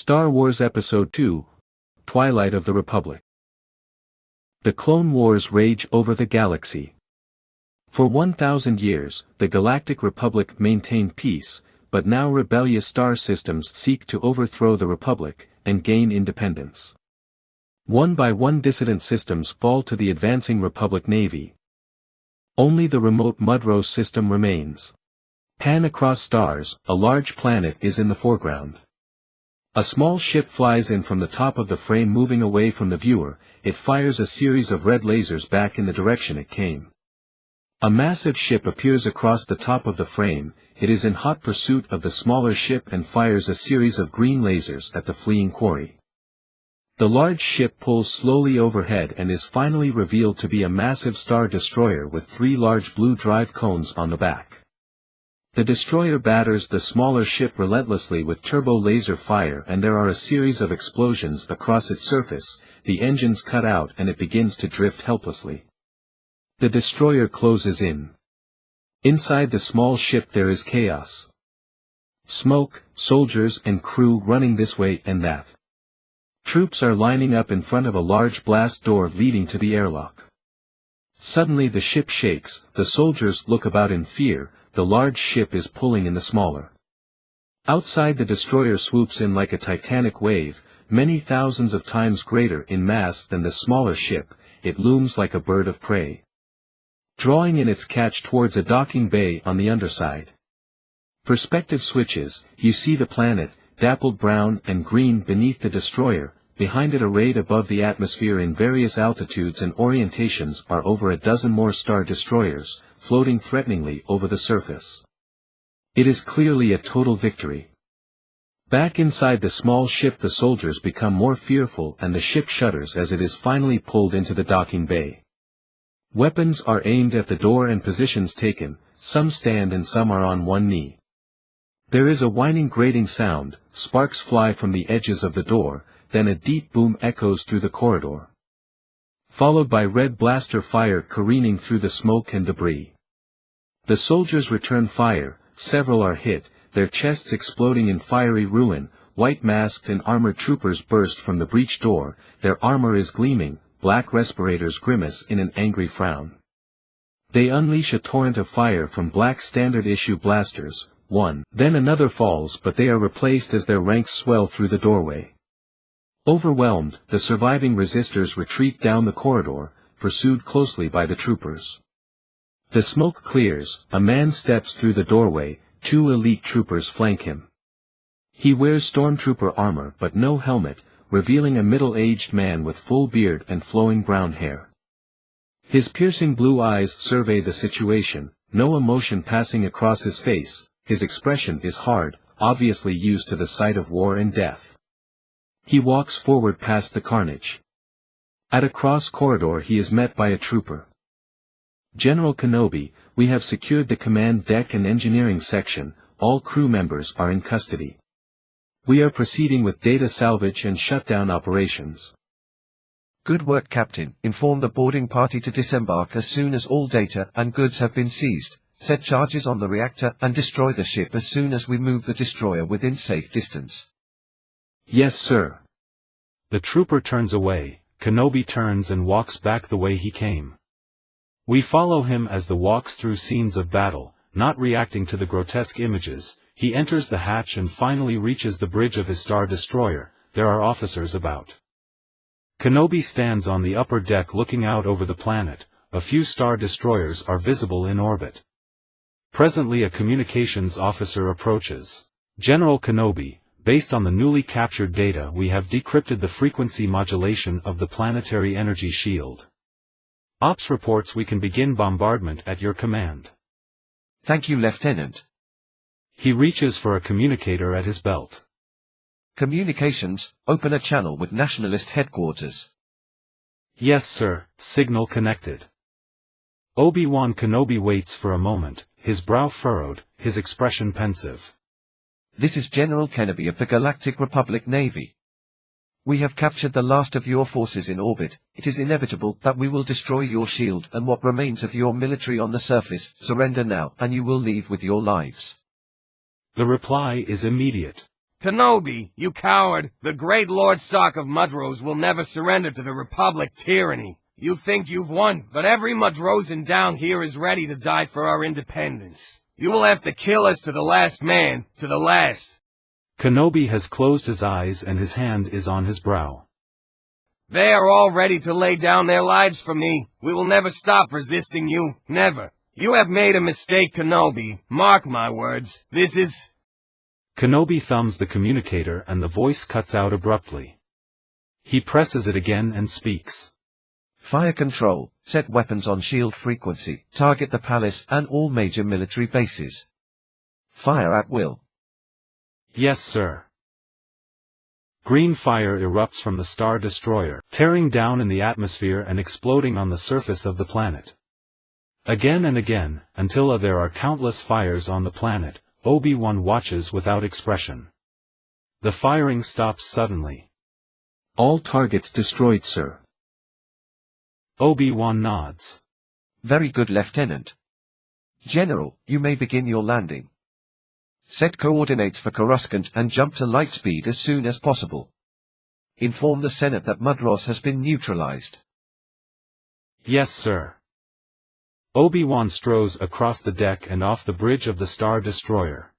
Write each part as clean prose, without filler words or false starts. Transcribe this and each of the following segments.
Star Wars Episode 2, Twilight of the Republic. The Clone Wars rage over the galaxy. For 1,000 years, the Galactic Republic maintained peace, but now rebellious star systems seek to overthrow the Republic and gain independence. One by one dissident systems fall to the advancing Republic Navy. Only the remote Mudrose system remains. Pan across stars, a large planet is in the foreground. A small ship flies in from the top of the frame, moving away from the viewer. It fires a series of red lasers back in the direction it came. A massive ship appears across the top of the frame. It is in hot pursuit of the smaller ship and fires a series of green lasers at the fleeing quarry. The large ship pulls slowly overhead and is finally revealed to be a massive star destroyer with 3 large blue drive cones on the back. The destroyer batters the smaller ship relentlessly with turbo laser fire, and there are a series of explosions across its surface. The engines cut out and it begins to drift helplessly. The destroyer closes in. Inside the small ship there is chaos. Smoke, soldiers and crew running this way and that. Troops are lining up in front of a large blast door leading to the airlock. Suddenly the ship shakes, the soldiers look about in fear. The large ship is pulling in the smaller. Outside, the destroyer swoops in like a titanic wave, many thousands of times greater in mass than the smaller ship. It looms like a bird of prey, drawing in its catch towards a docking bay on the underside. Perspective switches, you see the planet, dappled brown and green beneath the destroyer. Behind it, arrayed above the atmosphere in various altitudes and orientations, are over a dozen more star destroyers, floating threateningly over the surface. It is clearly a total victory. Back inside the small ship, the soldiers become more fearful and the ship shudders as it is finally pulled into the docking bay. Weapons are aimed at the door and positions taken, some stand and some are on one knee. There is a whining grating sound, sparks fly from the edges of the door, then a deep boom echoes through the corridor, followed by red blaster fire careening through the smoke and debris. The soldiers return fire, several are hit, their chests exploding in fiery ruin. White masked and armored troopers burst from the breached door, their armor is gleaming, black respirators grimace in an angry frown. They unleash a torrent of fire from black standard-issue blasters. One, then another falls, but they are replaced as their ranks swell through the doorway. Overwhelmed, the surviving resistors retreat down the corridor, pursued closely by the troopers. The smoke clears, a man steps through the doorway, 2 elite troopers flank him. He wears stormtrooper armor but no helmet, revealing a middle-aged man with full beard and flowing brown hair. His piercing blue eyes survey the situation, no emotion passing across his face. His expression is hard, obviously used to the sight of war and death. He walks forward past the carnage. At a cross corridor he is met by a trooper. General Kenobi, we have secured the command deck and engineering section. All crew members are in custody. We are proceeding with data salvage and shutdown operations. Good work, Captain. Inform the boarding party to disembark as soon as all data and goods have been seized. Set charges on the reactor and destroy the ship as soon as we move the destroyer within safe distance. Yes, sir. The trooper turns away. Kenobi turns and walks back the way he came. We follow him as the walks through scenes of battle, not reacting to the grotesque images. He enters the hatch and finally reaches the bridge of his star destroyer. There are officers about. Kenobi stands on the upper deck looking out over the planet. A few star destroyers are visible in orbit. Presently a communications officer approaches. General Kenobi, based on the newly captured data, we have decrypted the frequency modulation of the planetary energy shield. Ops reports we can begin bombardment at your command. Thank you, Lieutenant. He reaches for a communicator at his belt. Communications, open a channel with Nationalist headquarters. Yes, sir, signal connected. Obi-Wan Kenobi waits for a moment, his brow furrowed, his expression pensive. This is General Kenobi of the Galactic Republic Navy. We have captured the last of your forces in orbit. It is inevitable that we will destroy your shield and what remains of your military on the surface. Surrender now and you will leave with your lives. The reply is immediate. Kenobi, you coward, the great Lord Sock of Mudrose will never surrender to the Republic tyranny. You think you've won, but every Mudrosan down here is ready to die for our independence. You will have to kill us to the last man, to the last. Kenobi has closed his eyes and his hand is on his brow. They are all ready to lay down their lives for me. We will never stop resisting you, never. You have made a mistake, Kenobi. Mark my words, this is... Kenobi thumbs the communicator and the voice cuts out abruptly. He presses it again and speaks. Fire control, set weapons on shield frequency, target the palace and all major military bases. Fire at will. Yes, sir. Green fire erupts from the Star Destroyer, tearing down in the atmosphere and exploding on the surface of the planet. Again and again, until there are countless fires on the planet, Obi-Wan watches without expression. The firing stops suddenly. All targets destroyed, sir. Obi-Wan nods. Very good, Lieutenant. General, you may begin your landing. Set coordinates for Coruscant and jump to light speed as soon as possible. Inform the Senate that Mudros has been neutralized. Yes, sir. Obi-Wan strolls across the deck and off the bridge of the Star Destroyer.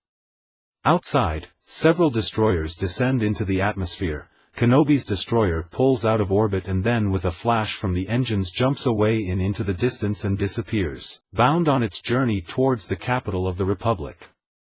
Outside, several destroyers descend into the atmosphere. Kenobi's destroyer pulls out of orbit and then with a flash from the engines jumps away into the distance and disappears, bound on its journey towards the capital of the Republic.